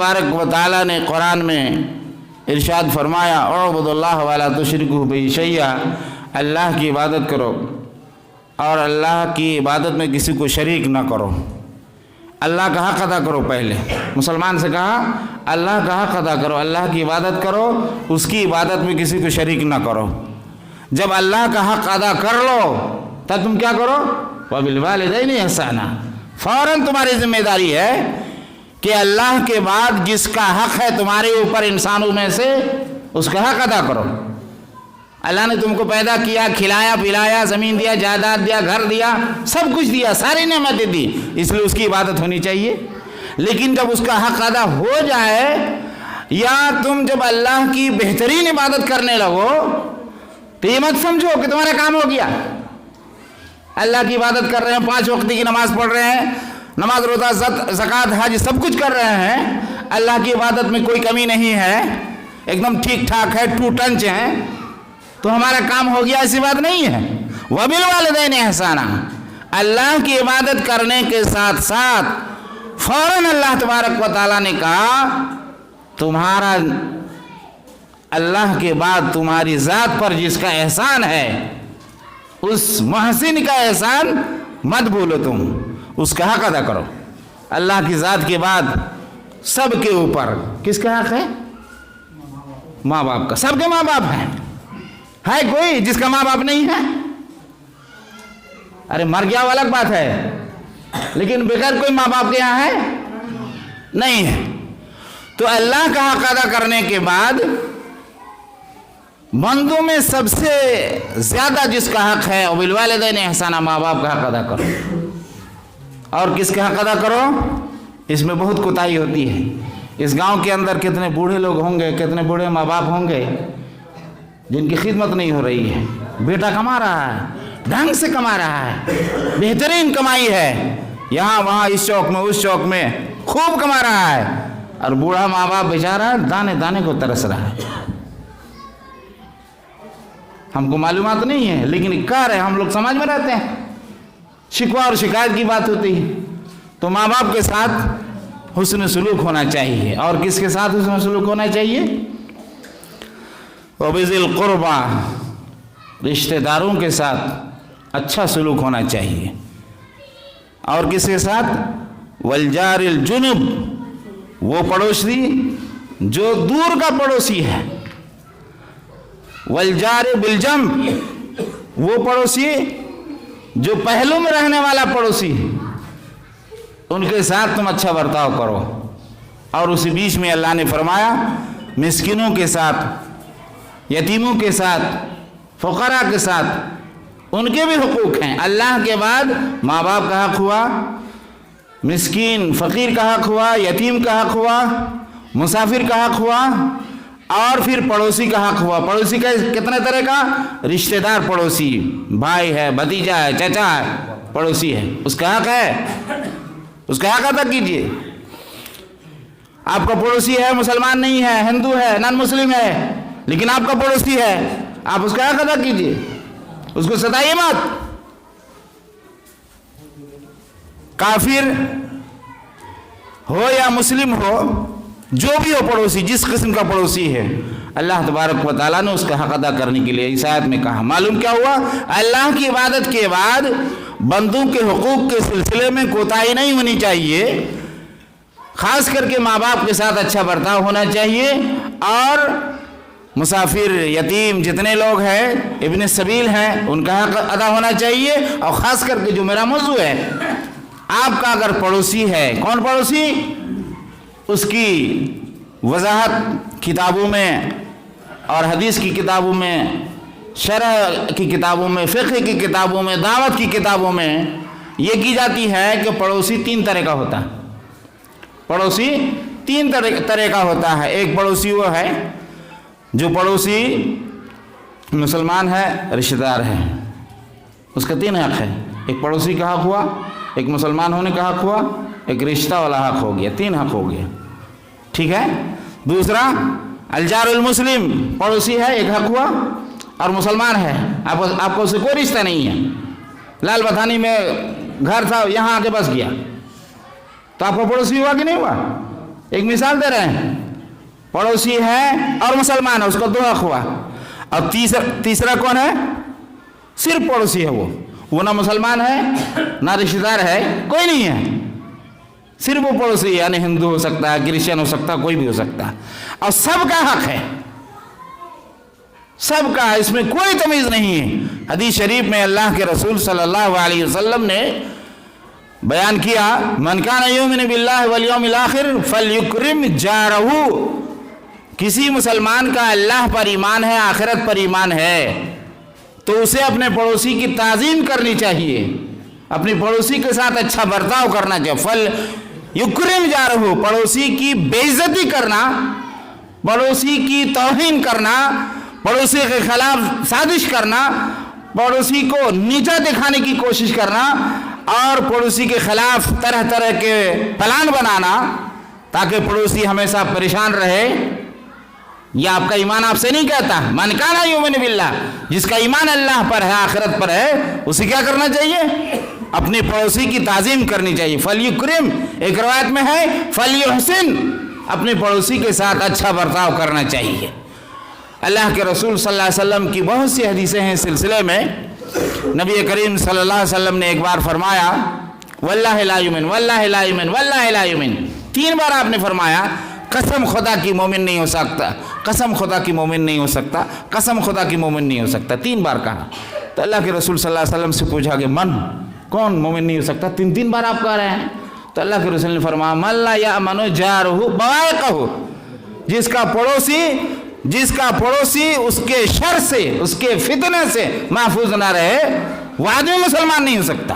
तबारक व तआला ने कुरान में इरशाद फरमाया, उअबुदुल्लाह वला तुशरिकू बिही शैआ, अल्लाह की इबादत करो और अल्लाह की इबादत में किसी को शरीक ना करो। अल्लाह का हक़ अदा करो। पहले मुसलमान से कहा अल्लाह का हक़ अदा करो, अल्लाह की इबादत करो, उसकी इबादत में किसी को शरीक ना करो। जब अल्लाह का हक़ अदा कर लो तब तुम क्या करो, वबिल वालिदैनि इहसाना, फ़ौरन तुम्हारी जिम्मेदारी है कि अल्लाह के बाद जिसका हक़ है तुम्हारे ऊपर इंसानों में से, उसका हक़ अदा करो। अल्लाह ने तुमको पैदा किया, खिलाया पिलाया, ज़मीन दिया, जायदाद दिया, घर दिया, सब कुछ दिया, सारी नेमतें दी, इसलिए उसकी इबादत होनी चाहिए। लेकिन जब उसका हक़ अदा हो जाए या तुम जब अल्लाह की बेहतरीन इबादत करने लगो तो ये मत समझो कि तुम्हारा काम हो गया। अल्लाह की इबादत कर रहे हैं, 5 वक्त की नमाज पढ़ रहे हैं, नमाज रोज़ा ज़कात हज सब कुछ कर रहे हैं, अल्लाह की इबादत में कोई कमी नहीं है, एकदम ठीक ठाक है, टू टंच है, तो हमारा काम हो गया, ऐसी बात नहीं है। वबिल वालिदैनि इहसाना, अल्लाह की इबादत करने के साथ साथ फौरन अल्लाह तबारक व तआला ने कहा तुम्हारा अल्लाह के बाद तुम्हारी ज़ात पर जिसका एहसान है उस मुहसिन का एहसान मत भूलो, तुम उसका हक़ अदा करो। अल्लाह की ज़ात के बाद सबके ऊपर किसका हक़ है, माँ बाप का। सबके माँ बाप हैं, है कोई जिसका माँ बाप नहीं है? अरे मर गया वो अलग बात है, लेकिन बगैर कोई माँ बाप के यहाँ है नहीं है। तो अल्लाह का हक़ अदा करने के बाद बंदों में सबसे ज़्यादा जिसका हक़ है वबिल वालिदैनि इहसाना, माँ बाप का हक़ अदा करो। और किसका हक़ अदा करो, इसमें बहुत कोताही होती है। इस गांव के अंदर कितने बूढ़े लोग होंगे, कितने बूढ़े माँ बाप होंगे जिनकी खिदमत नहीं हो रही है। बेटा कमा रहा है, ढंग से कमा रहा है, बेहतरीन कमाई है, यहाँ वहाँ इस चौक में उस चौक में खूब कमा रहा है, और बूढ़ा माँ बाप बेचारा दाने दाने को तरस रहा है। हमको मालूमात नहीं है, लेकिन कह रहे हम लोग समाज में रहते हैं, शिकवा और शिकायत की बात होती है। तो माँ बाप के साथ हुस्न सलूक होना चाहिए। और किसके साथ हुस्न सलूक होना चाहिए, वबिज़िल क़ुरबा, रिश्तेदारों के साथ अच्छा सलूक होना चाहिए। और किसके साथ, वलजारिल जुनुब, वो पड़ोसी जो दूर का पड़ोसी है, वलजार बिलजम, वो पड़ोसी जो पहलू में रहने वाला पड़ोसी है, उनके साथ तुम अच्छा बर्ताव करो। और उसी बीच में अल्लाह ने फरमाया मिस्किनों के साथ, यतीमों के साथ, फ़ुक़रा के साथ, उनके भी हुकूक हैं। अल्लाह के बाद माँ बाप का हक़ हुआ, मिस्कीन फ़कीर का हक़ हुआ, यतीम का हक़ हुआ, मुसाफिर का हक़ हुआ, और फिर पड़ोसी का हक़ हुआ। पड़ोसी का कितने तरह का, रिश्तेदार पड़ोसी, भाई है, भतीजा है, चाचा है, पड़ोसी है, उसका हक़ है, उसका हक़ अदा कीजिए। आपका पड़ोसी है, मुसलमान नहीं है, हिंदू है, नॉन मुस्लिम है, लेकिन आपका पड़ोसी है, आप उसका हक़ अदा कीजिए, उसको सताइए मत। काफिर हो या मुस्लिम हो, जो भी हो पड़ोसी, जिस किस्म का पड़ोसी है, अल्लाह तबारक व तआला ने उसका हक़ अदा करने के लिए इस आयत में कहा। मालूम क्या हुआ, अल्लाह की इबादत के बाद बंदों के हुकूक के सिलसिले में कोताही नहीं होनी चाहिए। ख़ास करके माँ बाप के साथ अच्छा बर्ताव होना चाहिए, और मुसाफिर, यतीम जितने लोग हैं, इब्न सबील हैं, उनका हक़ अदा होना चाहिए। और ख़ास करके जो मेरा मौजू है, आपका अगर पड़ोसी है, कौन पड़ोसी, उसकी वजाहत किताबों में और हदीस की किताबों में, शरअ की किताबों में, फ़िक़्ह की किताबों में, दावत की किताबों में ये की जाती है कि पड़ोसी 3 तरह का होता है। पड़ोसी 3 तरह का होता है। एक पड़ोसी वो है जो पड़ोसी मुसलमान है, रिश्तेदार है, उसका 3 हक़ है। एक पड़ोसी का हक़ हुआ, एक मुसलमान होने का हक़ हुआ, एक रिश्ता वाला हक़ हो गया, 3 हक़ हो गया, ठीक है। दूसरा अलजारुल मुस्लिम, पड़ोसी है, एक हक़ हुआ, और मुसलमान है, आपको उससे कोई रिश्ता नहीं है, लाल बथानी में घर था, यहाँ आके बस गया, तो आपका पड़ोसी हुआ कि नहीं हुआ, एक मिसाल दे रहे हैं, पड़ोसी है और मुसलमान है, उसका 2 हक हुआ। और तीसरा कौन है? सिर्फ पड़ोसी है, वो ना मुसलमान है ना रिश्तेदार है, कोई नहीं है, सिर्फ वो पड़ोसी, यानी हिंदू हो सकता है, क्रिश्चियन हो सकता है, कोई भी हो सकता है, और सबका हक है, सबका, इसमें कोई तमीज नहीं है। हदीस शरीफ में अल्लाह के रसूल सल्लल्लाहु अलैहि वसल्लम ने बयान किया, मन कान युमिनु बिल्लाहि वल यौमिल आखिर फलयुक्रिम जारहू, किसी मुसलमान का अल्लाह पर ईमान है, आखिरत पर ईमान है, तो उसे अपने पड़ोसी की ताज़ीम करनी चाहिए, अपनी पड़ोसी के साथ अच्छा बर्ताव करना चाहिए। फल युक्रिम जारहू, पड़ोसी की बेइज्जती करना, पड़ोसी की तौहीन करना, पड़ोसी के खिलाफ साजिश करना, पड़ोसी को नीचा दिखाने की कोशिश करना और पड़ोसी के खिलाफ तरह तरह के प्लान बनाना ताकि पड़ोसी हमेशा परेशान रहे, यह आपका ईमान आपसे नहीं कहता। मन काना युमिनु बिल्लाह, जिसका ईमान अल्लाह पर है, आखिरत पर है, उसे क्या करना चाहिए? अपने पड़ोसी की ताज़ीम करनी चाहिए। फलयुक्रिम, एक रवायत में है फलयुहसिन, अपने पड़ोसी के साथ अच्छा बर्ताव करना चाहिए। अल्लाह के रसूल सल्लल्लाहु अलैहि वसल्लम की बहुत सी हदीसें हैं इस सिलसिले में। नबी करीम सल्लल्लाहु अलैहि वसल्लम ने एक बार फरमाया, वल्लाहि ला युमिन, वल्लाहि ला युमिन, वल्लाहि ला युमिन, 3 बार आपने फरमाया, कसम खुदा की मोमिन नहीं हो सकता, कसम खुदा की मोमिन नहीं हो सकता, कसम खुदा की मोमिन नहीं हो सकता, 3 बार कहा। तो अल्लाह के रसूल सल्लल्लाहु अलैहि वसल्लम से पूछा कि मन, कौन मोमिन नहीं हो सकता? 3 बार आप कह रहे हैं। तो अल्लाह के रसूल ने फरमाया, मन ला यअमनु जारहु बवाइक़हु, जिसका पड़ोसी उसके शर से, उसके फितने से महफूज ना रहे, वो आदमी मुसलमान नहीं हो सकता।